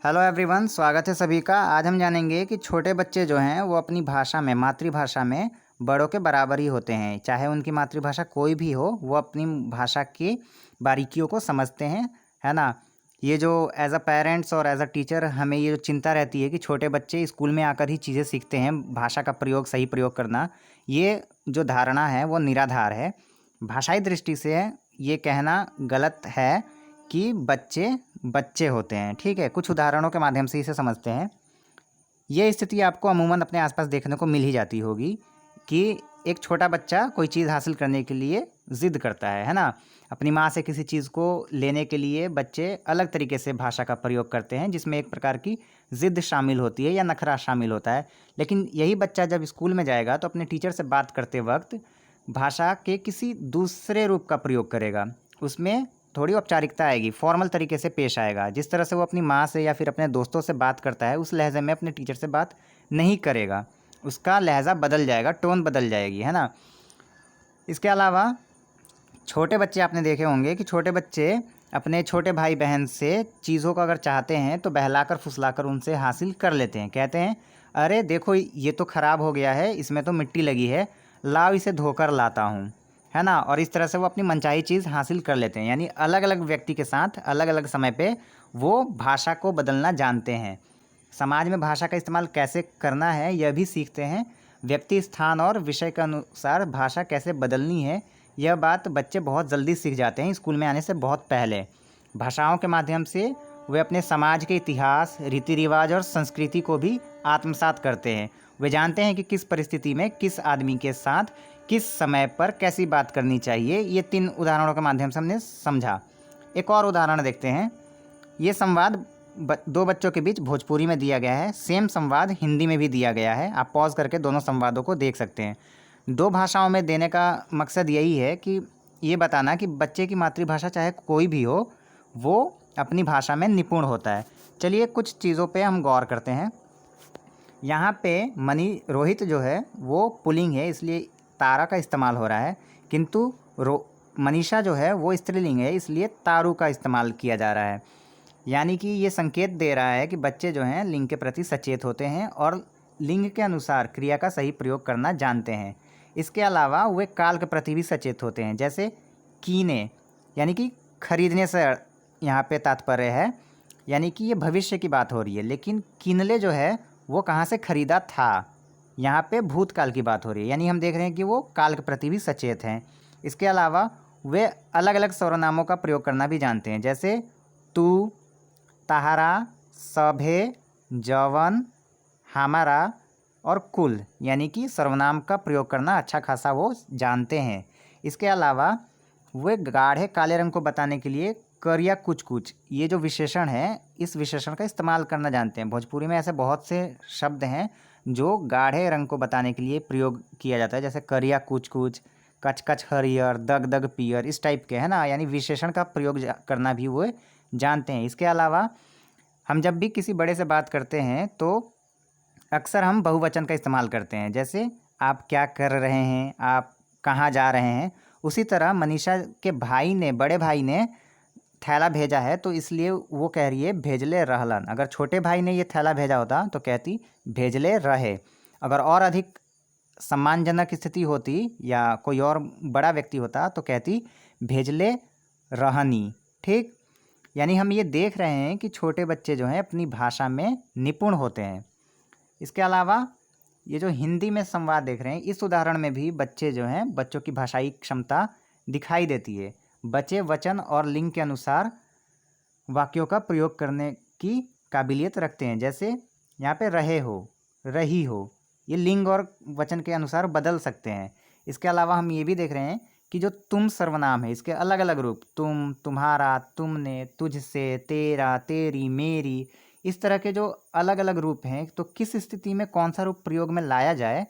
Hello everyone, स्वागत है सभी का। आज हम जानेंगे कि छोटे बच्चे जो हैं वो अपनी भाषा में, मातृभाषा में बड़ों के बराबर ही होते हैं। चाहे उनकी मातृभाषा कोई भी हो, वो अपनी भाषा की बारीकियों को समझते हैं, है ना। ये जो एज अ पेरेंट्स और एज अ टीचर हमें ये जो चिंता रहती है कि छोटे बच्चे स्कूल में आकर ही चीज़ें सीखते हैं, भाषा का प्रयोग, सही प्रयोग करना, ये जो धारणा है वो निराधार है। भाषाई दृष्टि से ये कहना गलत है कि बच्चे बच्चे होते हैं। ठीक है, कुछ उदाहरणों के माध्यम से इसे समझते हैं। ये स्थिति आपको अमूमन अपने आसपास देखने को मिल ही जाती होगी कि एक छोटा बच्चा कोई चीज़ हासिल करने के लिए ज़िद करता है ना। अपनी माँ से किसी चीज़ को लेने के लिए बच्चे अलग तरीके से भाषा का प्रयोग करते हैं, जिसमें एक प्रकार की ज़िद शामिल होती है या नखरा शामिल होता है। लेकिन यही बच्चा जब स्कूल में जाएगा तो अपने टीचर से बात करते वक्त भाषा के किसी दूसरे रूप का प्रयोग करेगा। उसमें थोड़ी औपचारिकता आएगी, फॉर्मल तरीके से पेश आएगा। जिस तरह से वो अपनी माँ से या फिर अपने दोस्तों से बात करता है, उस लहजे में अपने टीचर से बात नहीं करेगा। उसका लहजा बदल जाएगा, टोन बदल जाएगी, है ना। इसके अलावा छोटे बच्चे आपने देखे होंगे कि छोटे बच्चे अपने छोटे भाई बहन से चीज़ों को अगर चाहते हैं तो बहलाकर फुसलाकर उनसे हासिल कर लेते हैं। कहते हैं, अरे देखो ये तो ख़राब हो गया है, इसमें तो मिट्टी लगी है, लाओ इसे धोकर लाता हूँ, है ना। और इस तरह से वो अपनी मनचाही चीज़ हासिल कर लेते हैं। यानी अलग अलग व्यक्ति के साथ अलग अलग समय पे वो भाषा को बदलना जानते हैं। समाज में भाषा का इस्तेमाल कैसे करना है यह भी सीखते हैं। व्यक्ति, स्थान और विषय के अनुसार भाषा कैसे बदलनी है, यह बात बच्चे बहुत जल्दी सीख जाते हैं, स्कूल में आने से बहुत पहले। भाषाओं के माध्यम से वे अपने समाज के इतिहास, रीति रिवाज और संस्कृति को भी आत्मसात करते हैं। वे जानते हैं कि किस परिस्थिति में किस आदमी के साथ किस समय पर कैसी बात करनी चाहिए। ये 3 उदाहरणों के माध्यम से हमने समझा। एक और उदाहरण देखते हैं। ये संवाद दो बच्चों के बीच भोजपुरी में दिया गया है। सेम संवाद हिंदी में भी दिया गया है। आप पॉज करके दोनों संवादों को देख सकते हैं। दो भाषाओं में देने का मकसद यही है कि ये बताना कि बच्चे की मातृभाषा चाहे कोई भी हो, वो अपनी भाषा में निपुण होता है। चलिए कुछ चीज़ों पे हम गौर करते हैं। यहाँ पे रोहित जो है वो पुल्लिंग है, इसलिए तारा का इस्तेमाल हो रहा है। किंतु मनीषा जो है वो स्त्रीलिंग है, इसलिए तारू का इस्तेमाल किया जा रहा है। यानी कि ये संकेत दे रहा है कि बच्चे जो हैं लिंग के प्रति सचेत होते हैं और लिंग के अनुसार क्रिया का सही प्रयोग करना जानते हैं। इसके अलावा वे काल के प्रति भी सचेत होते हैं। जैसे कीने, यानी कि खरीदने से यहाँ पे तात्पर्य है, यानी कि ये भविष्य की बात हो रही है। लेकिन किनले जो है वो कहाँ से खरीदा था, यहाँ पे भूतकाल की बात हो रही है। यानी हम देख रहे हैं कि वो काल के प्रति भी सचेत हैं। इसके अलावा वे अलग अलग सर्वनामों का प्रयोग करना भी जानते हैं। जैसे तू, ताहारा, सभे, जवन, हमारा और कुल, यानी कि सर्वनाम का प्रयोग करना अच्छा खासा वो जानते हैं। इसके अलावा वे गाढ़े काले रंग को बताने के लिए कर या कुछ कुछ, ये जो विशेषण है, इस विशेषण का इस्तेमाल करना जानते हैं। भोजपुरी में ऐसे बहुत से शब्द हैं जो गाढ़े रंग को बताने के लिए प्रयोग किया जाता है। जैसे करिया कुछ कुछ, कच कच हरियर, दग दग पियर, इस टाइप के, है ना। यानी विशेषण का प्रयोग करना भी वो जानते हैं। इसके अलावा हम जब भी किसी बड़े से बात करते हैं तो अक्सर हम बहुवचन का इस्तेमाल करते हैं। जैसे आप क्या कर रहे हैं, आप कहाँ जा रहे हैं। उसी तरह मनीषा के भाई ने, बड़े भाई ने थैला भेजा है, तो इसलिए वो कह रही है भेजले रहलन। अगर छोटे भाई ने ये थैला भेजा होता तो कहती भेजले रहे। अगर और अधिक सम्मानजनक स्थिति होती या कोई और बड़ा व्यक्ति होता तो कहती भेजले रहनी। ठीक, यानी हम ये देख रहे हैं कि छोटे बच्चे जो हैं अपनी भाषा में निपुण होते हैं। इसके अलावा ये जो हिंदी में संवाद देख रहे हैं, इस उदाहरण में भी बच्चे जो हैं, बच्चों की भाषाई क्षमता दिखाई देती है। बच्चे वचन और लिंग के अनुसार वाक्यों का प्रयोग करने की काबिलियत रखते हैं। जैसे यहाँ पे रहे हो, रही हो, ये लिंग और वचन के अनुसार बदल सकते हैं। इसके अलावा हम ये भी देख रहे हैं कि जो तुम सर्वनाम है, इसके अलग अलग रूप, तुम, तुम्हारा, तुमने, तुझसे, तेरा, तेरी, मेरी, इस तरह के जो अलग अलग रूप हैं, तो किस स्थिति में कौन सा रूप प्रयोग में लाया जाए,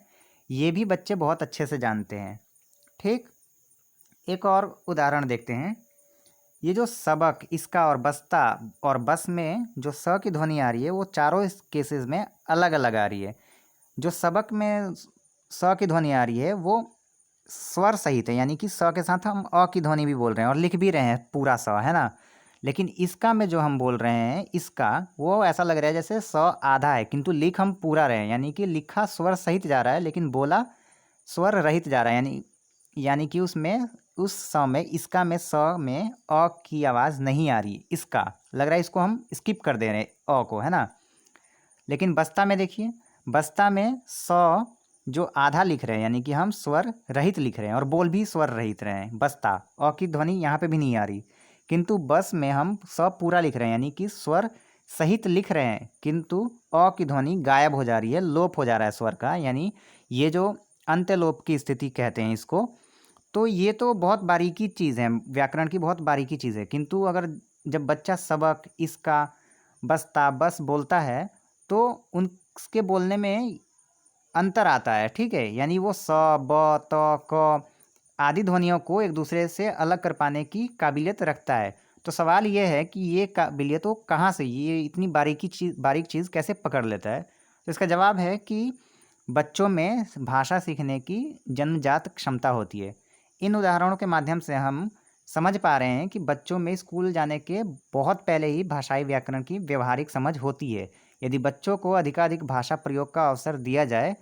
ये भी बच्चे बहुत अच्छे से जानते हैं। ठीक, एक और उदाहरण देखते हैं। ये जो सबक, इसका और बस्ता और बस में जो स की ध्वनि आ रही है, वो चारों केसेस में अलग अलग आ रही है। जो सबक में स की ध्वनि आ रही है वो स्वर सहित है, यानी कि स के साथ हम अ की ध्वनि भी बोल रहे हैं और लिख भी रहे हैं पूरा स, है ना। लेकिन इसका में जो हम बोल रहे हैं इसका, वो ऐसा लग रहा है जैसे स आधा है, किंतु लिख हम पूरा रहे हैं, यानी कि लिखा स्वर सहित जा रहा है लेकिन बोला स्वर रहित जा रहा है। यानी कि उसमें उस स में, इसका में स में अ की आवाज़ नहीं आ रही, इसका लग रहा है इसको हम स्किप कर दे रहे हैं अ को, है ना। लेकिन बस्ता में देखिए, बस्ता में स जो आधा लिख रहे हैं, यानी कि हम स्वर रहित लिख रहे हैं और बोल भी स्वर रहित रहे हैं। बस्ता अ की ध्वनि यहाँ पे भी नहीं आ रही, किंतु बस में हम स पूरा लिख रहे हैं, यानी कि स्वर सहित लिख रहे हैं, किंतु अ की ध्वनि गायब हो जा रही है, लोप हो जा रहा है स्वर का, यानी ये जो अंत्यलोप की स्थिति कहते हैं इसको। तो ये तो बहुत बारीकी चीज़ है, व्याकरण की बहुत बारीकी चीज़ है, किंतु अगर जब बच्चा सबक, इसका, बस्ता, बस बोलता है तो उसके बोलने में अंतर आता है, ठीक है। यानी वो स, ब, त, क आदि ध्वनियों को एक दूसरे से अलग कर पाने की काबिलियत रखता है। तो सवाल ये है कि ये काबिलियत वो कहाँ से, ये इतनी बारीक चीज़ कैसे पकड़ लेता है। तो इसका जवाब है कि बच्चों में भाषा सीखने की जन्मजात क्षमता होती है। इन उदाहरणों के माध्यम से हम समझ पा रहे हैं कि बच्चों में स्कूल जाने के बहुत पहले ही भाषाई व्याकरण की व्यवहारिक समझ होती है। यदि बच्चों को अधिकाधिक भाषा प्रयोग का अवसर दिया जाए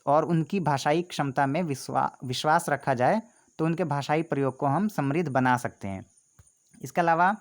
और उनकी भाषाई क्षमता में विश्वास रखा जाए तो उनके भाषाई प्रयोग को हम समृद्ध बना सकते हैं। इसके अलावा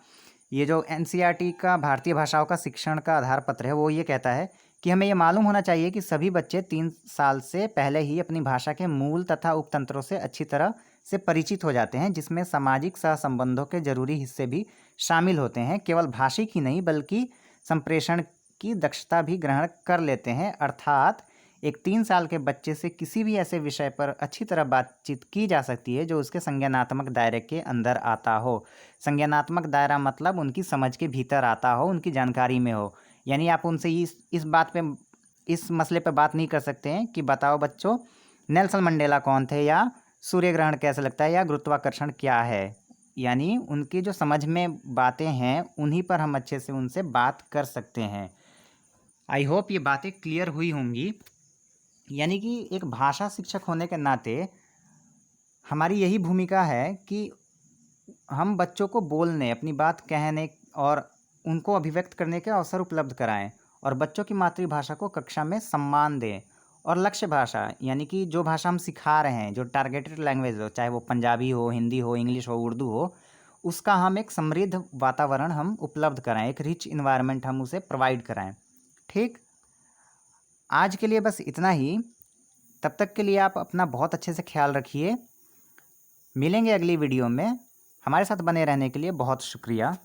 ये जो एनसीईआरटी का भारतीय भाषाओं का शिक्षण का आधार पत्र है, वो ये कहता है कि हमें ये मालूम होना चाहिए कि सभी बच्चे 3 साल से पहले ही अपनी भाषा के मूल तथा उपतंत्रों से अच्छी तरह से परिचित हो जाते हैं, जिसमें सामाजिक सहसंबंधों के जरूरी हिस्से भी शामिल होते हैं। केवल भाषिक ही नहीं बल्कि संप्रेषण की दक्षता भी ग्रहण कर लेते हैं। अर्थात एक 3 साल के बच्चे से किसी भी ऐसे विषय पर अच्छी तरह बातचीत की जा सकती है जो उसके संज्ञानात्मक दायरे के अंदर आता हो। संज्ञानात्मक दायरा मतलब उनकी समझ के भीतर आता हो, उनकी जानकारी में हो। यानी आप उनसे इस बात पे, इस मसले पे बात नहीं कर सकते हैं कि बताओ बच्चों नेल्सन मंडेला कौन थे, या सूर्य ग्रहण कैसे लगता है, या गुरुत्वाकर्षण क्या है। यानी उनकी जो समझ में बातें हैं उन्हीं पर हम अच्छे से उनसे बात कर सकते हैं। आई होप ये बातें क्लियर हुई होंगी। यानी कि एक भाषा शिक्षक होने के नाते हमारी यही भूमिका है कि हम बच्चों को बोलने, अपनी बात कहने और उनको अभिव्यक्त करने के अवसर उपलब्ध कराएं और बच्चों की मातृभाषा को कक्षा में सम्मान दें। और लक्ष्य भाषा, यानी कि जो भाषा हम सिखा रहे हैं, जो टारगेटेड लैंग्वेज हो, चाहे वो पंजाबी हो, हिंदी हो, इंग्लिश हो, उर्दू हो, उसका हम एक समृद्ध वातावरण हम उपलब्ध कराएं, एक रिच इन्वायरमेंट हम उसे प्रोवाइड कराएं। ठीक, आज के लिए बस इतना ही। तब तक के लिए आप अपना बहुत अच्छे से ख्याल रखिए। मिलेंगे अगली वीडियो में। हमारे साथ बने रहने के लिए बहुत शुक्रिया।